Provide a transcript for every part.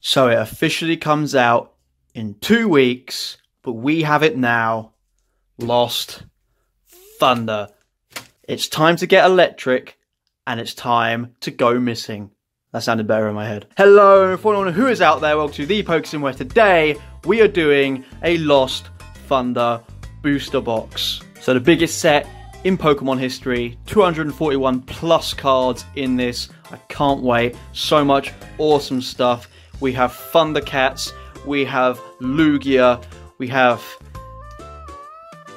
So it officially comes out in 2 weeks, but we have it now. Lost Thunder. It's time to get electric, and it's time to go missing. That sounded better in my head. Hello, for anyone who is out there, welcome to The PokeSim, where today we are doing a Lost Thunder booster box. So the biggest set in Pokemon history, 241 plus cards in this. I can't wait. So much awesome stuff. We have Thundercats, we have Lugia, we have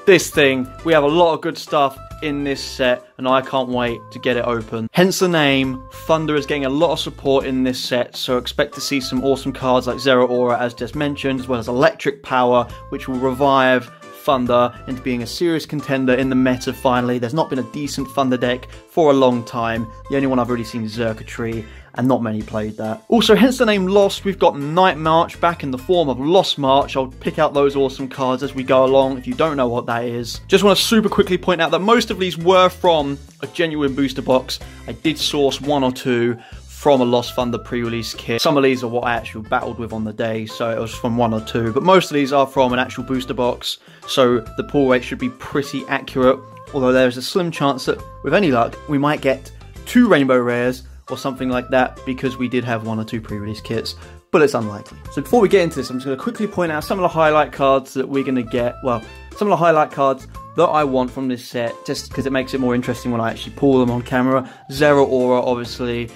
this thing. We have a lot of good stuff in this set, and I can't wait to get it open. Hence the name. Thunder is getting a lot of support in this set, so expect to see some awesome cards like Zeraora, as just mentioned, as well as Electric Power, which will revive Thunder into being a serious contender in the meta finally. There's not been a decent Thunder deck for a long time. The only one I've really seen is Xurkitree, and not many played that. Also, hence the name Lost, we've got Night March back in the form of Lost March. I'll pick out those awesome cards as we go along if you don't know what that is. Just want to super quickly point out that most of these were from a genuine booster box. I did source 1 or 2 from a Lost Thunder pre-release kit. Some of these are what I actually battled with on the day, so it was from 1 or 2, but most of these are from an actual booster box, so the pull rate should be pretty accurate, although there's a slim chance that, with any luck, we might get 2 Rainbow Rares or something like that, because we did have 1 or 2 pre-release kits, but it's unlikely. So before we get into this, I'm just going to quickly point out some of the highlight cards that we're going to get, well, some of the highlight cards that I want from this set, just because it makes it more interesting when I actually pull them on camera. Zeraora, obviously.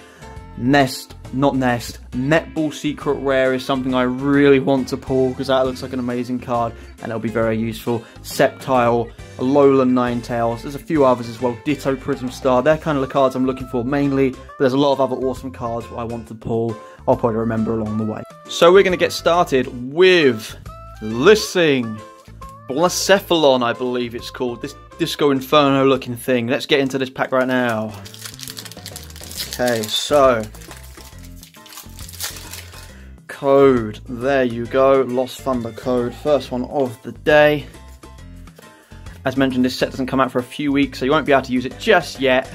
Nest, not Nest, Netball Secret Rare is something I really want to pull, because that looks like an amazing card, and it'll be very useful. Sceptile, Alolan Ninetales, there's a few others as well, Ditto Prism Star, they're kind of the cards I'm looking for mainly, but there's a lot of other awesome cards I want to pull. I'll probably remember along the way. So we're going to get started with this thing, Blacephalon, I believe it's called, this Disco Inferno looking thing. Let's get into this pack right now. Okay, so code, there you go, Lost Thunder code, first one of the day. As mentioned, this set doesn't come out for a few weeks, so you won't be able to use it just yet,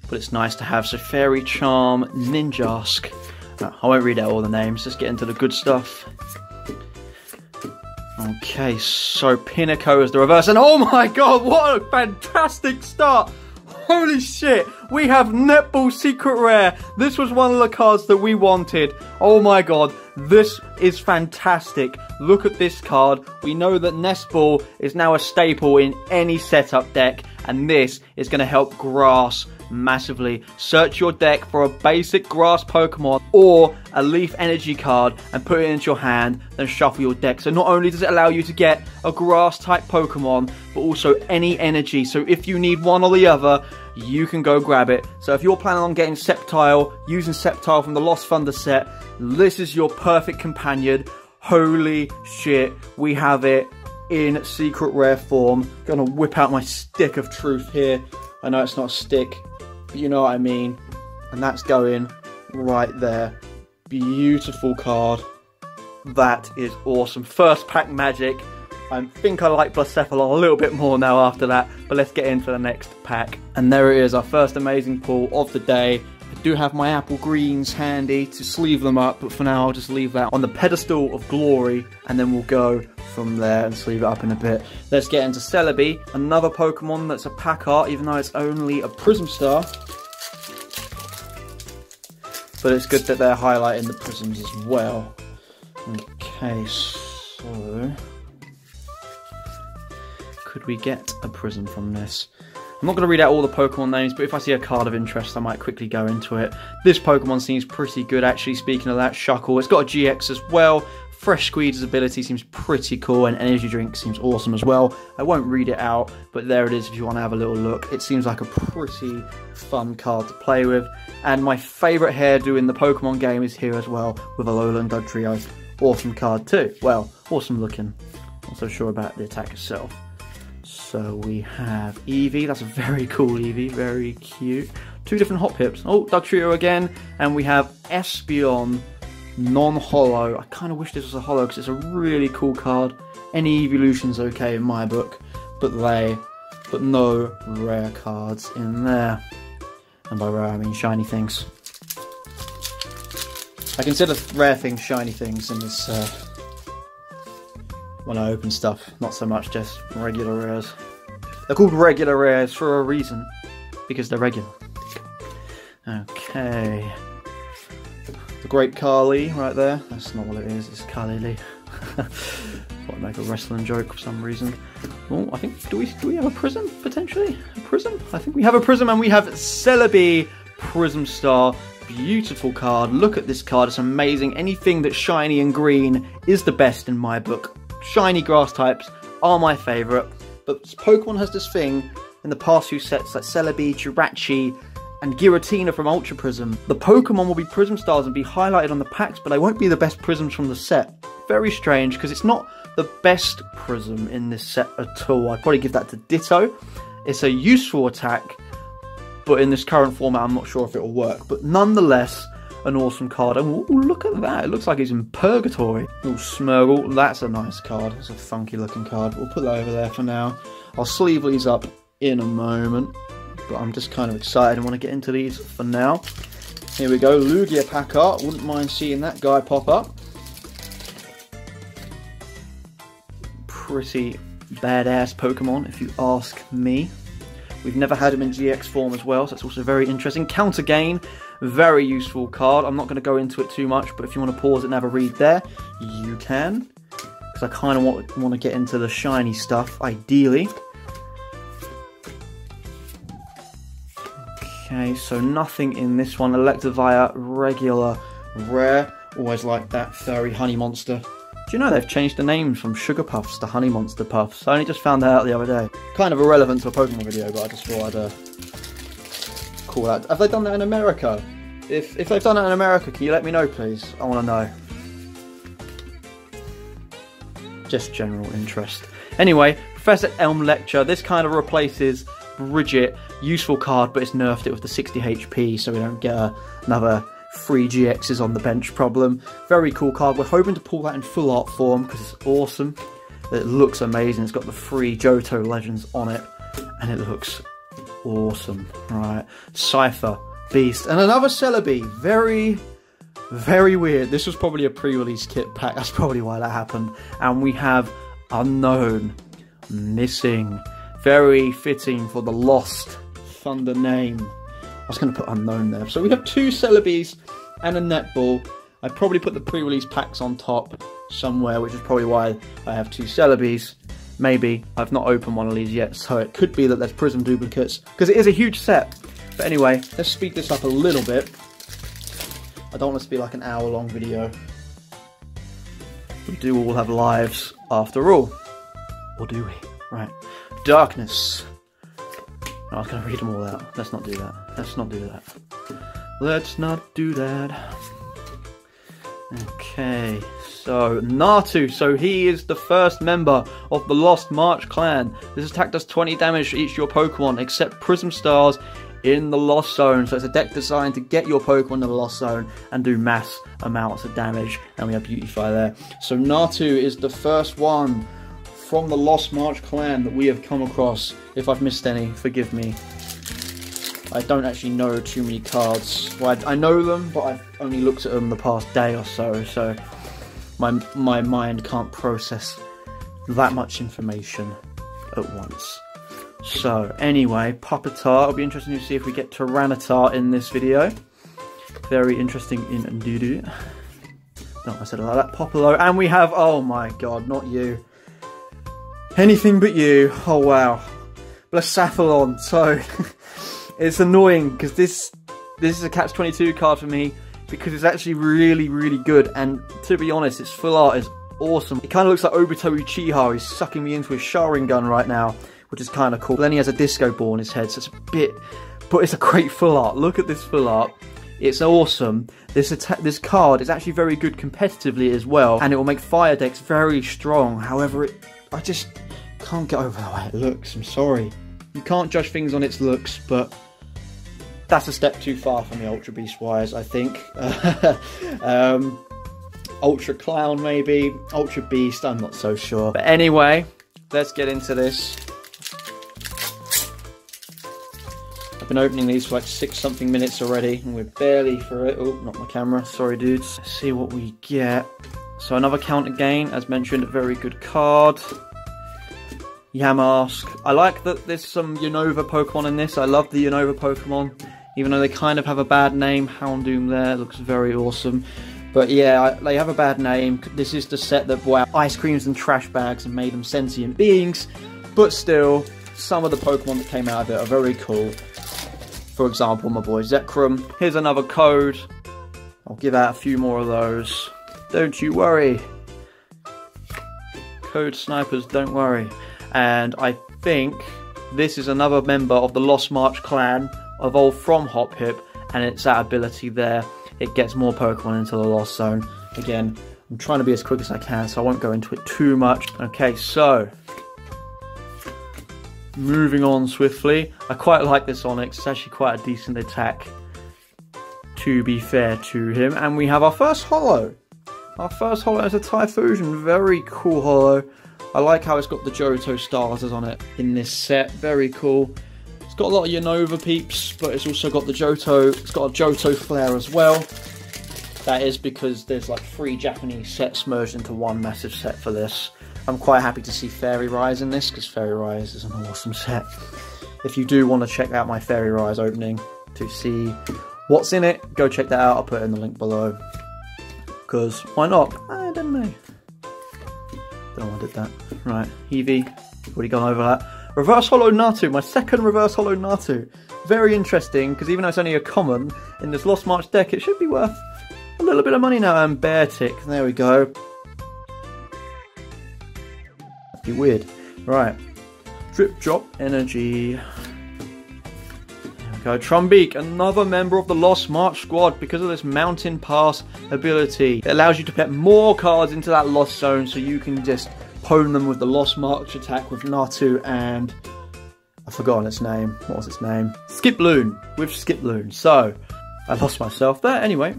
but it's nice to have. So Fairy Charm, Ninjask, no, I won't read out all the names, let's get into the good stuff. Okay, so Pinnacle is the reverse, and oh my god, what a fantastic start! Holy shit, we have Netball Secret Rare. This was one of the cards that we wanted. Oh my god, this is fantastic. Look at this card. We know that Nestball is now a staple in any setup deck, and this is going to help Grass massively. Search your deck for a basic Grass Pokemon or a Leaf Energy card and put it into your hand, then shuffle your deck. So not only does it allow you to get a Grass type Pokemon, but also any energy. So if you need one or the other, you can go grab it. So if you're planning on getting Sceptile, using Sceptile from the Lost Thunder set, this is your perfect companion. Holy shit, we have it in secret rare form. Gonna whip out my stick of truth here. I know it's not a stick, but you know what I mean. And that's going right there. Beautiful card. That is awesome. First pack magic. I think I like Blacephalon a little bit more now after that, but let's get into the next pack. And there it is, our first amazing pull of the day. I do have my apple greens handy to sleeve them up, but for now I'll just leave that on the pedestal of glory, and then we'll go from there and sleeve it up in a bit. Let's get into Celebi, another Pokemon that's a pack art, even though it's only a Prism Star. But it's good that they're highlighting the prisms as well. Okay, so could we get a prism from this? I'm not going to read out all the Pokemon names, but if I see a card of interest, I might quickly go into it. This Pokemon seems pretty good, actually, speaking of that. Shuckle. It's got a GX as well. Fresh Squeeze's ability seems pretty cool, and Energy Drink seems awesome as well. I won't read it out, but there it is if you want to have a little look. It seems like a pretty fun card to play with. And my favourite hairdo in the Pokemon game is here as well, with Alolan Dugtrio. Awesome card too. Well, awesome looking. Not so sure about the attack itself. So we have Eevee, that's a very cool Eevee, very cute. 2 different Hot Pips. Oh, Dugtrio again. And we have Espeon, non-holo. I kind of wish this was a holo because it's a really cool card. Any evolution's okay in my book, but no rare cards in there. And by rare I mean shiny things. I consider rare things shiny things in this when I open stuff, not so much just regular rares. They're called regular rares for a reason, because they're regular. Okay. The Great Khali right there. That's not what it is, it's Khali Lee. Thought I'd make a wrestling joke for some reason. Oh, I think, do we have a prism, potentially? A prism? I think we have a prism, and we have Celebi Prism Star. Beautiful card. Look at this card, it's amazing. Anything that's shiny and green is the best in my book. Shiny grass types are my favourite, but Pokemon has this thing in the past few sets like Celebi, Jirachi, and Giratina from Ultra Prism. The Pokemon will be Prism Stars and be highlighted on the packs, but they won't be the best Prisms from the set. Very strange, because it's not the best Prism in this set at all. I'd probably give that to Ditto. It's a useful attack, but in this current format I'm not sure if it will work. But nonetheless, an awesome card. And ooh, look at that, it looks like he's in Purgatory. Ooh, Smeargle, that's a nice card. It's a funky looking card. We'll put that over there for now. I'll sleeve these up in a moment, but I'm just kind of excited and want to get into these for now. Here we go, Lugia Packard. Wouldn't mind seeing that guy pop up. Pretty badass Pokemon, if you ask me. We've never had him in GX form as well, so that's also very interesting. Counter Gain, very useful card. I'm not going to go into it too much, but if you want to pause it and have a read there, you can. Because I kind of want to get into the shiny stuff, ideally. Okay, so nothing in this one. Electivire, regular, rare. Always like that furry honey monster. Do you know they've changed the names from Sugar Puffs to Honey Monster Puffs? I only just found that out the other day. Kind of irrelevant to a Pokemon video, but I just thought I'd call that. Have they done that in America? If they've done that in America, can you let me know, please? I want to know. Just general interest. Anyway, Professor Elm Lecture. This kind of replaces Bridget. Useful card, but it's nerfed it with the 60 HP, so we don't get another 3 GXs on the bench problem. Very cool card. We're hoping to pull that in full art form because it's awesome. It looks amazing. It's got the 3 Johto legends on it, and it looks awesome. Right, Cypher, Beast, and another Celebi. Very, very weird. This was probably a pre-release kit pack. That's probably why that happened. And we have Unknown, Missing. Very fitting for the Lost Thunder name. I was going to put Unknown there. So we have 2 Celebis and a Netball. I probably put the pre-release packs on top somewhere, which is probably why I have 2 Celebis. Maybe. I've not opened one of these yet, so it could be that there's Prism duplicates, because it is a huge set. But anyway, let's speed this up a little bit. I don't want this to be like an hour-long video. We do all have lives after all. Or do we? Right. Darkness. I was going to read them all out. Let's not do that. Let's not do that. Let's not do that. Okay, so Natu. So he is the first member of the Lost March clan. This attack does 20 damage to each of your Pokemon except Prism Stars in the Lost Zone. So it's a deck designed to get your Pokemon in the Lost Zone and do mass amounts of damage. And we have Beautify there. So Natu is the first one from the Lost March clan that we have come across. If I've missed any, forgive me. I don't actually know too many cards. Well, I know them, but I've only looked at them the past day or so, so my mind can't process that much information at once. So, anyway, Pupitar. It'll be interesting to see if we get Tyranitar in this video. Very interesting indeed. No, I said it like that. Popolo. And we have, oh my god, not you. Anything but you. Oh wow. Blacephalon. So it's annoying because this is a catch-22 card for me because it's actually really, really good. And to be honest, its full art is awesome. It kind of looks like Obito Uchiha. He's sucking me into his Sharingan right now, which is kind of cool. Then he has a disco ball on his head, so it's a bit, but it's a great full art. Look at this full art. It's awesome. This card is actually very good competitively as well, and it will make fire decks very strong. However, I just can't get over the way it looks. I'm sorry. You can't judge things on its looks, but that's a step too far for me, Ultra Beast wise, I think. Ultra Clown maybe, Ultra Beast, I'm not so sure. But anyway, let's get into this. I've been opening these for like 6 something minutes already, and we're barely through it. Oh, not my camera. Sorry, dudes. Let's see what we get. So another Counter Gain, as mentioned, a very good card. Yamask. I like that there's some Unova Pokemon in this. I love the Unova Pokemon, even though they kind of have a bad name. Houndoom there looks very awesome. But yeah, they have a bad name. This is the set that brought out ice creams and trash bags and made them sentient beings. But still, some of the Pokemon that came out of it are very cool. For example, my boy Zekrom. Here's another code. I'll give out a few more of those. Don't you worry. Code snipers, don't worry. And I think this is another member of the Lost March clan, evolved from Hoppip, and it's that ability there. It gets more Pokemon into the Lost Zone. Again, I'm trying to be as quick as I can, so I won't go into it too much. Okay, so moving on swiftly. I quite like this Onix. It's actually quite a decent attack, to be fair to him. And we have our first holo. Our first holo is a Typhlosion. Very cool holo. I like how it's got the Johto starters on it in this set. Very cool. It's got a lot of Unova peeps, but it's also got the Johto. It's got a Johto flare as well. That is because there's like 3 Japanese sets merged into one massive set for this. I'm quite happy to see Fairy Rise in this, because Fairy Rise is an awesome set. If you do want to check out my Fairy Rise opening to see what's in it, go check that out. I'll put it in the link below. Because why not? I don't know. Don't know why I did that. Right, Eevee. We've already gone over that. Reverse Holo Natu, my second Reverse Holo Natu. Very interesting, because even though it's only a common, in this Lost March deck, it should be worth a little bit of money now. And Beartic, there we go. That'd be weird. Right. Drip Drop Energy. There we go. Trumbeak, another member of the Lost March squad, because of this Mountain Pass ability. It allows you to put more cards into that Lost Zone, so you can just pwn them with the Lost March attack with Natu and I've forgotten its name. What was its name? Skiploon, with Skiploon. So I lost myself there. Anyway,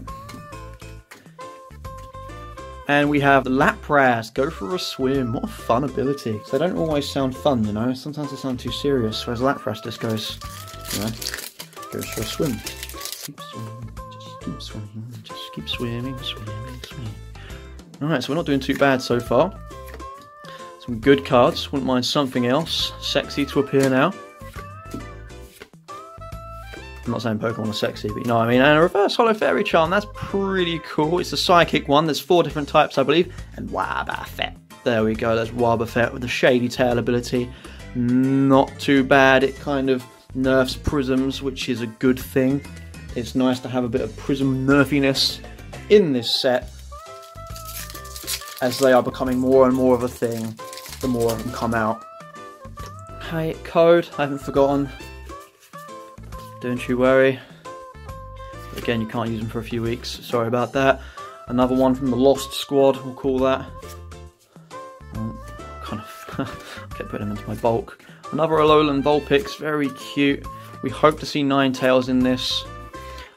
and we have the Lapras. Go for a swim. What a fun ability. So they don't always sound fun, you know. Sometimes they sound too serious. Whereas Lapras just goes, you know, goes for a swim. Keep swimming. Just keep swimming. Just keep swimming, swimming, swimming. All right, so we're not doing too bad so far. Some good cards. Wouldn't mind something else sexy to appear now. I'm not saying Pokemon are sexy, but you know what I mean. And a Reverse Holo Fairy Charm. That's pretty cool. It's a Psychic one. There's 4 different types, I believe. And Wobbuffet. There we go. There's Wobbuffet with the Shady Tail ability. Not too bad. It kind of nerfs Prisms, which is a good thing. It's nice to have a bit of Prism nerfiness in this set, as they are becoming more and more of a thing the more of them come out. Hey, code, I haven't forgotten. Don't you worry. But again, you can't use them for a few weeks. Sorry about that. Another one from the Lost Squad, we'll call that. Kind of kept putting them into my bulk. Another Alolan Vulpix, very cute. We hope to see Ninetales in this.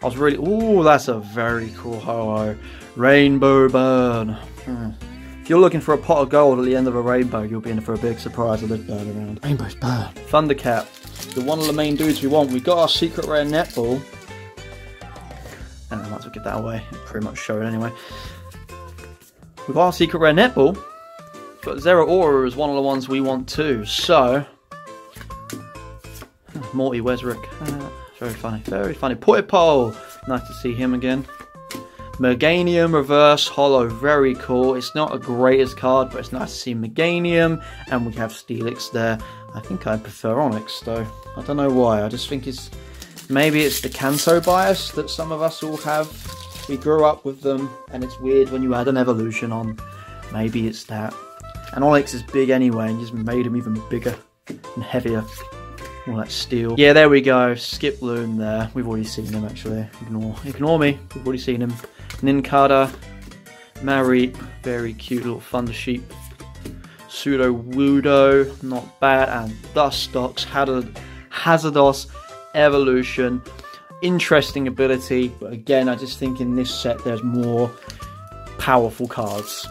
I was really... Ooh, that's a very cool holo. Rainbow Burn. If you're looking for a pot of gold at the end of a rainbow, you'll be in for a big surprise with this bird around. Rainbow's Burn. Thundercat. You're one of the main dudes we want. We've got our secret rare netball. And I might as well give that away. It's pretty much shown anyway. We've got our secret rare netball, but Zeraora is one of the ones we want too. So, Morty Wesrick. Very funny. Very funny. Poipole. Nice to see him again. Meganium Reverse Holo, very cool. It's not a greatest card, but it's nice to see Meganium, and we have Steelix there. I think I prefer Onix though. I don't know why. I just think maybe it's the Kanto bias that some of us all have. We grew up with them, and it's weird when you add an evolution on. Maybe it's that. And Onix is big anyway, and you just made him even bigger and heavier. All that steel. Yeah, there we go. Skiploon there. We've already seen him actually. Ignore me. We've already seen him. Nincada, Mareep, very cute little Thunder Sheep. Sudowoodo, not bad. And Dustox, Hazardos, Evolution. Interesting ability, but again, I just think in this set there's more powerful cards.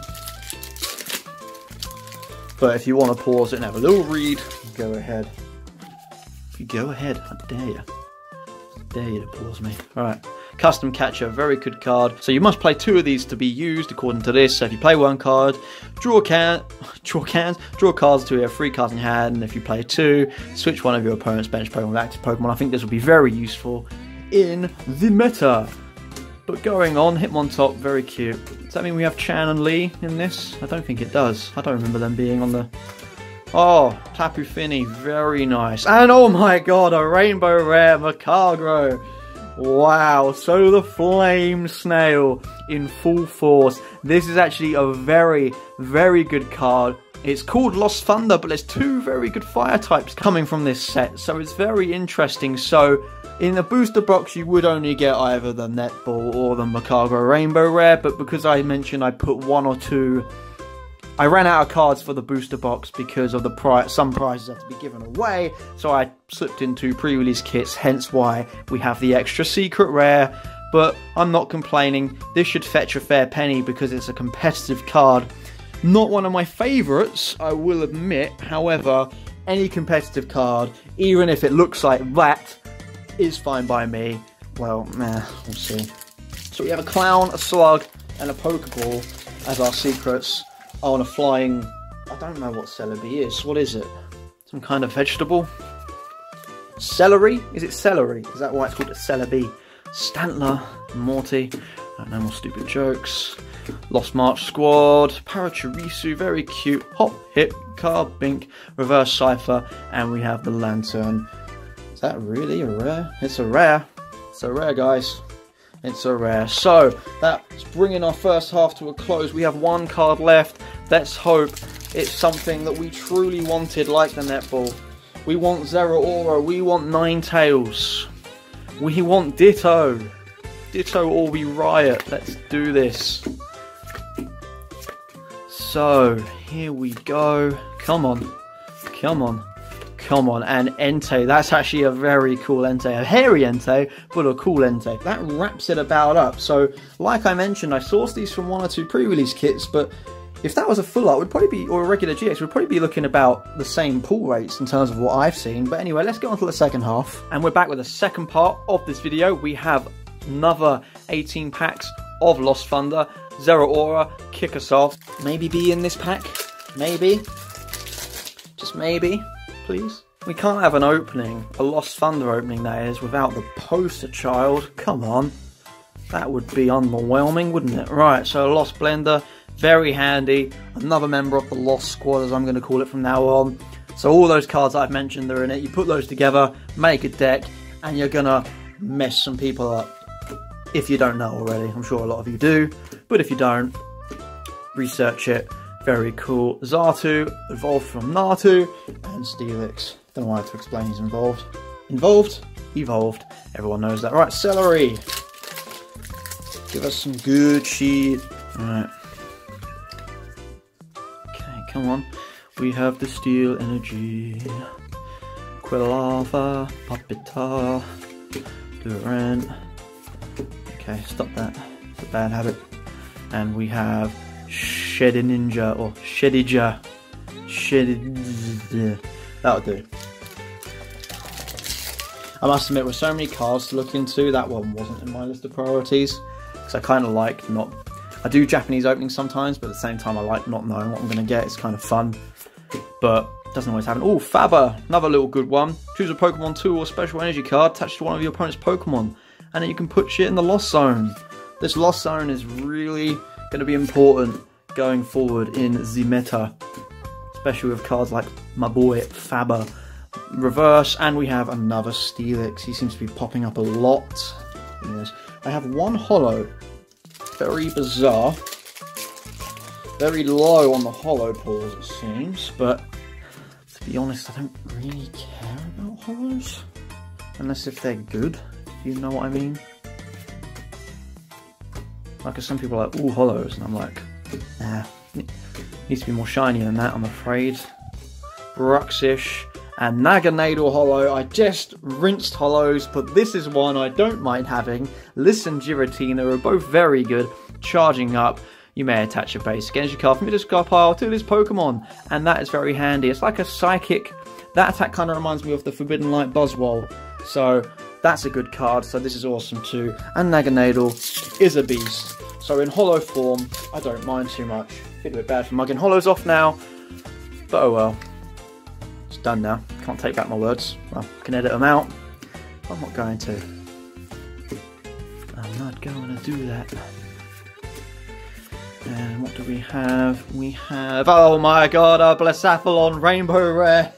But if you want to pause it and have a little read, go ahead. Go ahead, I dare you. dare you to pause me. Alright. Custom Catcher, very good card. So you must play 2 of these to be used according to this. So if you play 1 card, draw cards to your 3 cards in your hand, and if you play 2, switch one of your opponent's bench Pokemon with active Pokemon. I think this will be very useful in the meta. But going on, Hitmontop, very cute. Does that mean we have Chan and Lee in this? I don't think it does. I don't remember them being on the... Oh, Tapu Fini, very nice. And oh my god, a Rainbow Rare Magcargo. Wow, so the Flame Snail in full force. This is actually a very, very good card. It's called Lost Thunder, but there's 2 very good fire types coming from this set, so it's very interesting. So, in the booster box, you would only get either the Netball or the Magcargo Rainbow Rare, but because I mentioned I put 1 or 2... I ran out of cards for the booster box because of the price. Some prizes had to be given away, so I slipped into pre-release kits, hence why we have the extra secret rare. But I'm not complaining. This should fetch a fair penny because it's a competitive card. Not one of my favourites, I will admit. However, any competitive card, even if it looks like that, is fine by me. Well, we'll see. So we have a Clown, a Slug, and a Pokeball as our secrets. Oh, and a flying... I don't know what Celebi is. What is it? Some kind of vegetable? Celery? Is it celery? Is that why it's called a Celebi? Stantler, Morty. No more stupid jokes. Lost March Squad. Parachorisu, very cute. Hop, Hip, Carbink, Reverse Cypher, and we have the Lantern. Is that really a rare? It's a rare. It's a rare, guys. It's a rare. So, that's bringing our first half to a close. We have 1 card left. Let's hope it's something that we truly wanted, like the Netball. We want Zeraora. We want Ninetales. We want Ditto. Ditto or we riot. Let's do this. So, here we go. Come on. Come on. Come on, and Entei, that's actually a very cool Entei, a hairy Entei, but a cool Entei. That wraps it about up. So, like I mentioned, I sourced these from 1 or 2 pre-release kits, but if that was a full art, would probably be, or a regular GX, we'd probably be looking about the same pull rates in terms of what I've seen. But anyway, let's get on to the second half. And we're back with the second part of this video. We have another 18 packs of Lost Thunder. Zeraora, kick us off. Maybe be in this pack? Maybe. Just maybe. Please. We can't have an opening, a Lost Thunder opening that is, without the poster child. Come on. That would be underwhelming, wouldn't it? Right, so Lost Blender, very handy. Another member of the Lost Squad, as I'm going to call it from now on. So all those cards I've mentioned are in it. You put those together, make a deck, and you're going to mess some people up. If you don't know already. I'm sure a lot of you do. But if you don't, research it. Very cool. Xatu, evolved from Natu, and Steelix. Don't know why I have to explain he's involved. Involved? Evolved. Everyone knows that. Right, Celery. Give us some good shit. Alright. Okay, come on. We have the Steel Energy. Quilava, Puppeta, Durant. Okay, stop that. It's a bad habit. And we have Shedinja or Shedija. That'll do. I must admit, with so many cards to look into, that one wasn't in my list of priorities. Because I kind of like not... I do Japanese openings sometimes, but at the same time I like not knowing what I'm going to get. It's kind of fun. But it doesn't always happen. Oh, Faber! Another little good one. Choose a Pokemon 2 or special energy card attached to one of your opponent's Pokemon. And then you can put shit in the Lost Zone. This Lost Zone is really going to be important going forward in the meta, especially with cards like my boy Faber. Reverse, and we have another Steelix. He seems to be popping up a lot. Yes. I have one holo. Very bizarre. Very low on the holo pulls, it seems, but to be honest, I don't really care about holos. Unless if they're good, if you know what I mean. Like, some people are like, ooh, holos, and I'm like, nah, needs to be more shiny than that, I'm afraid. Bruxish and Naganador holo. I just rinsed holos, but this is one I don't mind having. Listen, Giratina are both very good. Charging up, you may attach a basic energy card from your discard pile to this Pokemon, and that is very handy. It's like a psychic. That attack kind of reminds me of the Forbidden Light Buzzwole. So That's a good card, so this is awesome too. And Naganadel is a beast. So in holo form, I don't mind too much. Feel a bit bad for mugging holos off now, but oh well. It's done now. Can't take back my words. Well, I can edit them out. I'm not going to. I'm not going to do that. And what do we have? We have, oh my god, a Blacephalon Rainbow Rare.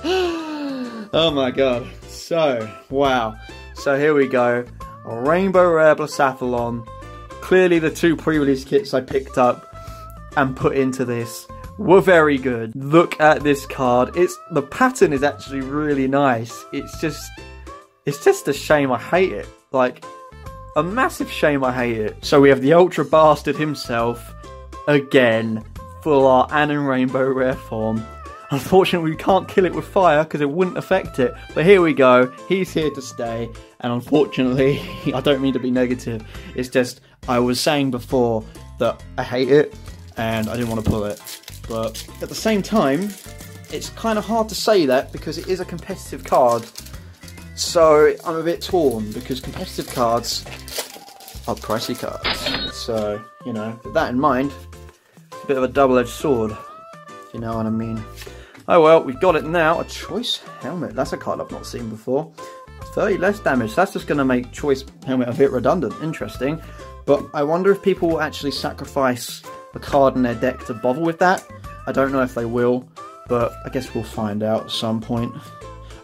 Oh my god. So, wow. So here we go. A Rainbow Rare Blacephalon. Clearly the two pre-release kits I picked up and put into this were very good. Look at this card. The pattern is actually really nice. It's just a shame I hate it. Like, a massive shame I hate it. So we have the Ultra Bastard himself, again, full art and in Rainbow Rare form. Unfortunately, we can't kill it with fire because it wouldn't affect it. But here we go. He's here to stay. And unfortunately, I don't mean to be negative. It's just, I was saying before that I hate it and I didn't want to pull it. But at the same time, it's kind of hard to say that because it is a competitive card. So I'm a bit torn because competitive cards are pricey cards. So, you know, with that in mind, it's a bit of a double-edged sword, if you know what I mean. Oh well, we've got it now. A Choice Helmet. That's a card I've not seen before. 30 less damage. That's just going to make Choice Helmet a bit redundant. Interesting. But I wonder if people will actually sacrifice a card in their deck to bother with that. I don't know if they will, but I guess we'll find out at some point.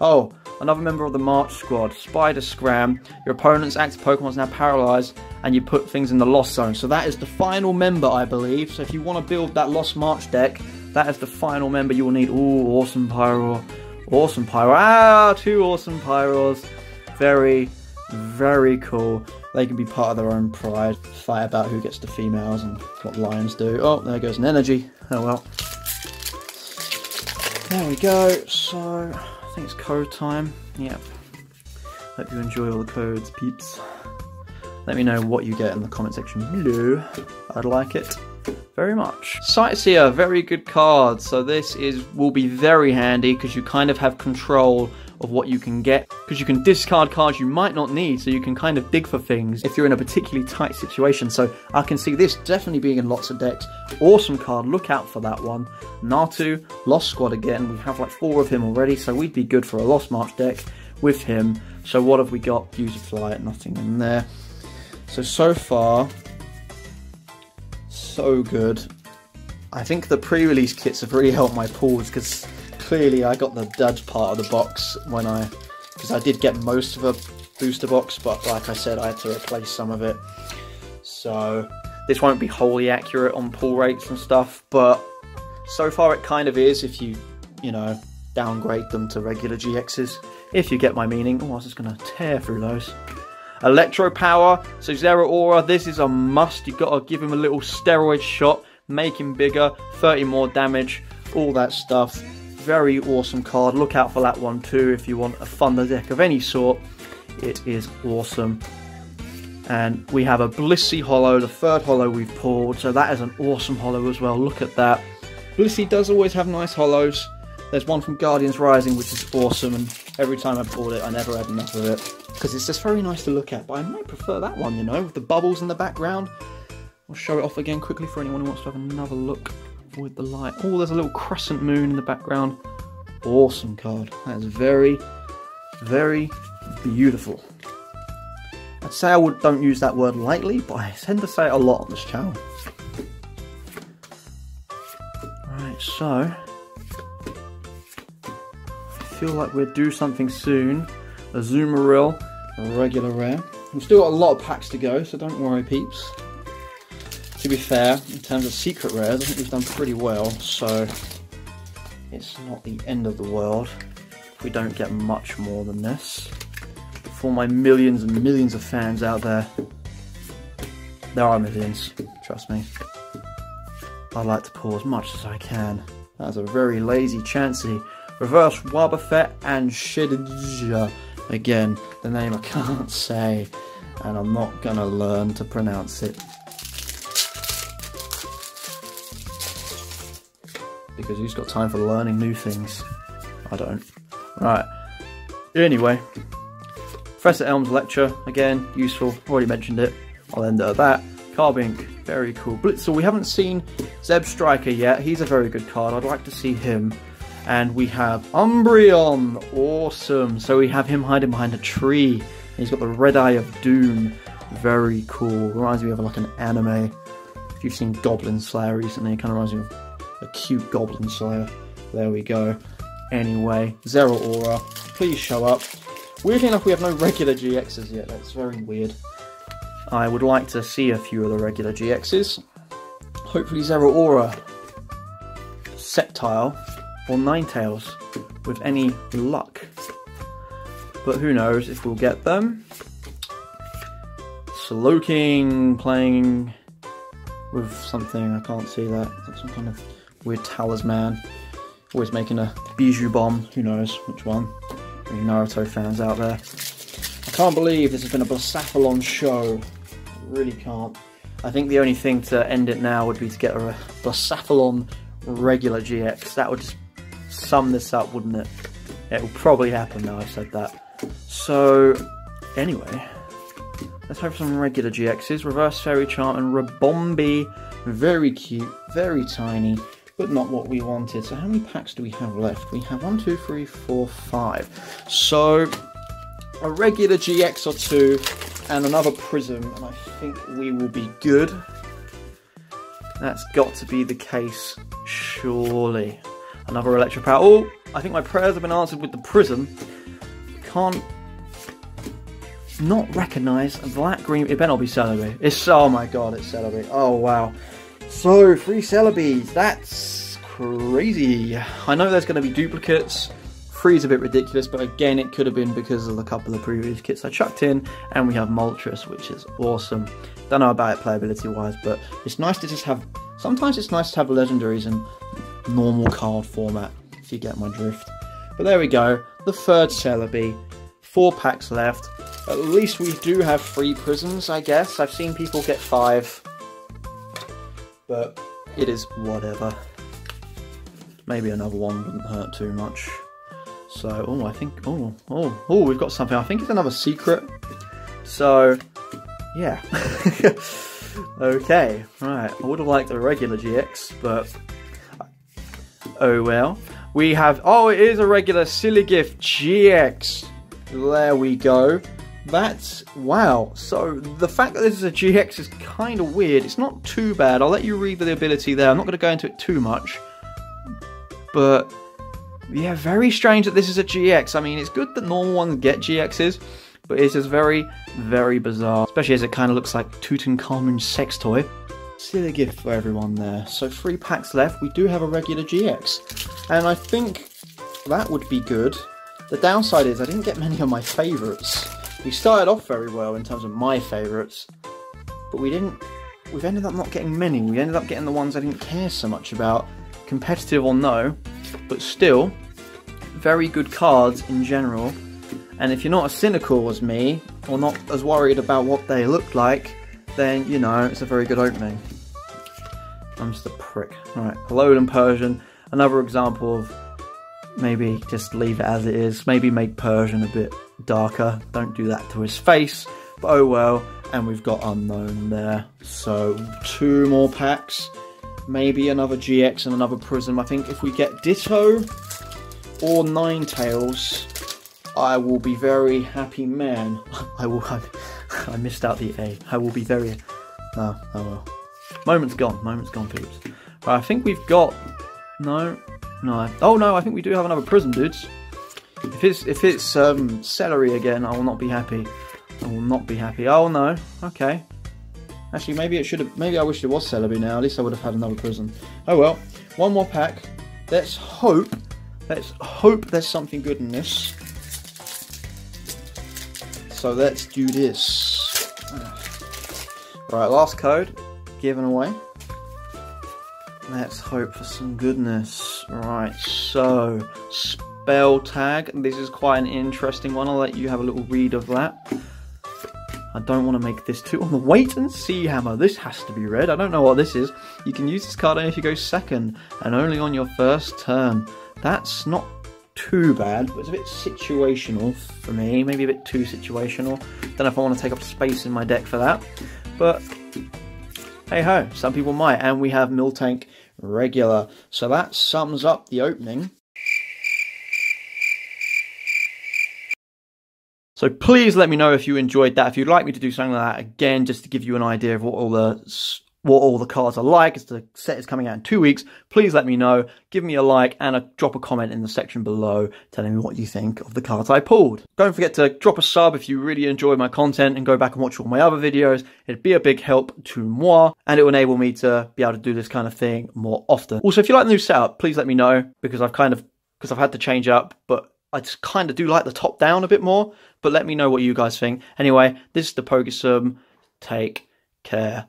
Oh, another member of the March squad, Spider Scram. Your opponent's active Pokemon is now paralyzed and you put things in the Lost Zone. So that is the final member, I believe. So if you want to build that Lost March deck, that is the final member you will need. Ooh, Awesome Pyro. Awesome Pyro. Ah, two Awesome Pyros. Very, very cool. They can be part of their own pride. Fight about who gets the females and what lions do. Oh, there goes an energy. Oh well. There we go. So, I think it's code time. Yep. Hope you enjoy all the codes, peeps. Let me know what you get in the comment section below. I'd like it very much. Sightseer, very good card. So this will be very handy because you kind of have control of what you can get. Because you can discard cards you might not need, so you can kind of dig for things if you're in a particularly tight situation. So I can see this definitely being in lots of decks. Awesome card, look out for that one. Natu, Lost Squad again. We have like 4 of him already, so we'd be good for a Lost March deck with him. So what have we got? Beautifly, nothing in there. So far, so good. I think the pre-release kits have really helped my pulls because clearly I got the dud part of the box because I did get most of a booster box, but like I said, I had to replace some of it. So this won't be wholly accurate on pull rates and stuff, but so far it kind of is if you know, downgrade them to regular GXs, if you get my meaning. Oh, I was just going to tear through those. Electro Power, so Zeraora, this is a must. You've got to give him a little steroid shot, make him bigger, 30 more damage, all that stuff. Very awesome card. Look out for that one too if you want a Thunder deck of any sort. It is awesome. And we have a Blissey Holo, the 3rd holo we've pulled, so that is an awesome holo as well. Look at that. Blissey does always have nice holos. There's one from Guardians Rising which is awesome, and every time I pulled it I never had enough of it because it's just very nice to look at, but I might prefer that one, you know, with the bubbles in the background. I'll show it off again quickly for anyone who wants to have another look with the light. Oh, there's a little crescent moon in the background. Awesome card. That is very, very beautiful. I'd say I don't use that word lightly, but I tend to say it a lot on this channel. Right, so I feel like we'll do something soon. A Azumarill, a regular rare. We've still got a lot of packs to go, so don't worry, peeps. To be fair, in terms of secret rares, I think we've done pretty well, so it's not the end of the world if we don't get much more than this. For my millions and millions of fans out there, there are millions, trust me. I like to pull as much as I can. That's a very lazy Chansey. Reverse Wobbuffet and Shedinja. Again, the name I can't say, and I'm not gonna learn to pronounce it. Because who's got time for learning new things? I don't. Right. Anyway, Professor Elm's lecture, again, useful. Already mentioned it. I'll end it at that. Carbink, very cool. Blitzel, we haven't seen Zeb Striker yet. He's a very good card. I'd like to see him. And we have Umbreon, awesome. So we have him hiding behind a tree. He's got the red eye of doom, very cool. Reminds me of like an anime. If you've seen Goblin Slayer recently, it kind of reminds me of a cute Goblin Slayer. There we go. Anyway, Zeraora, please show up. Weirdly enough, we have no regular GXs yet. That's very weird. I would like to see a few of the regular GXs. Hopefully Zeraora, Sceptile, or Ninetales, with any luck. But who knows if we'll get them. Slowking playing with something, I can't see that. That's some kind of weird talisman. Always making a Bijou Bomb, who knows which one. Any Naruto fans out there. I can't believe this has been a Blacephalon show. I really can't. I think the only thing to end it now would be to get a Blacephalon regular GX. That would just sum this up, wouldn't it? It will probably happen now I've said that. So, anyway, let's hope for some regular GXs. Reverse Fairy Charm and Rabombi. Very cute, very tiny, but not what we wanted. So how many packs do we have left? We have 1, 2, 3, 4, 5. So, a regular GX or two, and another Prism, and I think we will be good. That's got to be the case, surely. Another Electropower. Oh, I think my prayers have been answered with the Prism. Can't not recognise that green. It better not be Celebi. It's, oh my god, it's Celebi. Oh wow. So, 3 Celebis. That's crazy. I know there's going to be duplicates. 3 is a bit ridiculous, but again, it could have been because of a couple of previous kits I chucked in, and we have Moltres, which is awesome. Don't know about it playability-wise, but it's nice to just have. Sometimes it's nice to have legendaries in normal card format, if you get my drift. But there we go, the third Celebi. 4 packs left. At least we do have 3 prisms, I guess. I've seen people get 5, but it is whatever. Maybe another one wouldn't hurt too much. So, oh, I think, we've got something. I think it's another secret. So, yeah. Okay, right. I would have liked a regular GX, but oh well. We have, oh, it is a regular Sigilyph GX. There we go. That's, wow. So, the fact that this is a GX is kind of weird. It's not too bad. I'll let you read the ability there. I'm not going to go into it too much. But, yeah, very strange that this is a GX. I mean, it's good that normal ones get GXs, but it's just very, very bizarre. Especially as it kind of looks like Tutankhamun's sex toy. Silly gift for everyone there. So 3 packs left. We do have a regular GX. And I think that would be good. The downside is I didn't get many of my favourites. We started off very well in terms of my favourites, but we've ended up not getting many. We ended up getting the ones I didn't care so much about. Competitive or no, but still, very good cards in general. And if you're not as cynical as me, or not as worried about what they look like, then, you know, it's a very good opening. I'm just a prick. Alright, Alolan Persian, another example of maybe just leave it as it is. Maybe make Persian a bit darker. Don't do that to his face, but oh well. And we've got Unknown there. So, 2 more packs. Maybe another GX and another Prism. I think if we get Ditto or Ninetales, I will be very happy man. I missed out the A. I will be very... No, oh well. Moment's gone, peeps. Right, I think we've got... No. Oh no, I think we do have another Prism, dudes. If it's Celery again, I will not be happy. I will not be happy. Oh no, okay. Actually, maybe it should have. Maybe I wish it was Celebi now. At least I would have had another Prism. Oh well. 1 more pack. Let's hope. Let's hope there's something good in this. So let's do this. Right, last code given away. Let's hope for some goodness. Right, so spell tag. This is quite an interesting one. I'll let you have a little read of that. I don't want to make this too... Oh, wait and see hammer. This has to be red. I don't know what this is. You can use this card only if you go second, and only on your first turn. That's not too bad, but it's a bit situational for me. Maybe a bit too situational. Don't know if I want to take up space in my deck for that. But hey ho, some people might. And we have Miltank regular. So that sums up the opening. So please let me know if you enjoyed that. If you'd like me to do something like that again, just to give you an idea of what all the cards are like, as the set is coming out in 2 weeks, please let me know. Give me a like and drop a comment in the section below telling me what you think of the cards I pulled. Don't forget to drop a sub if you really enjoy my content and go back and watch all my other videos. It'd be a big help to moi and it will enable me to be able to do this kind of thing more often. Also, if you like the new setup, please let me know, because I've had to change up, but I just kind of do like the top down a bit more. But let me know what you guys think. Anyway, this is the Pokésun. Take care.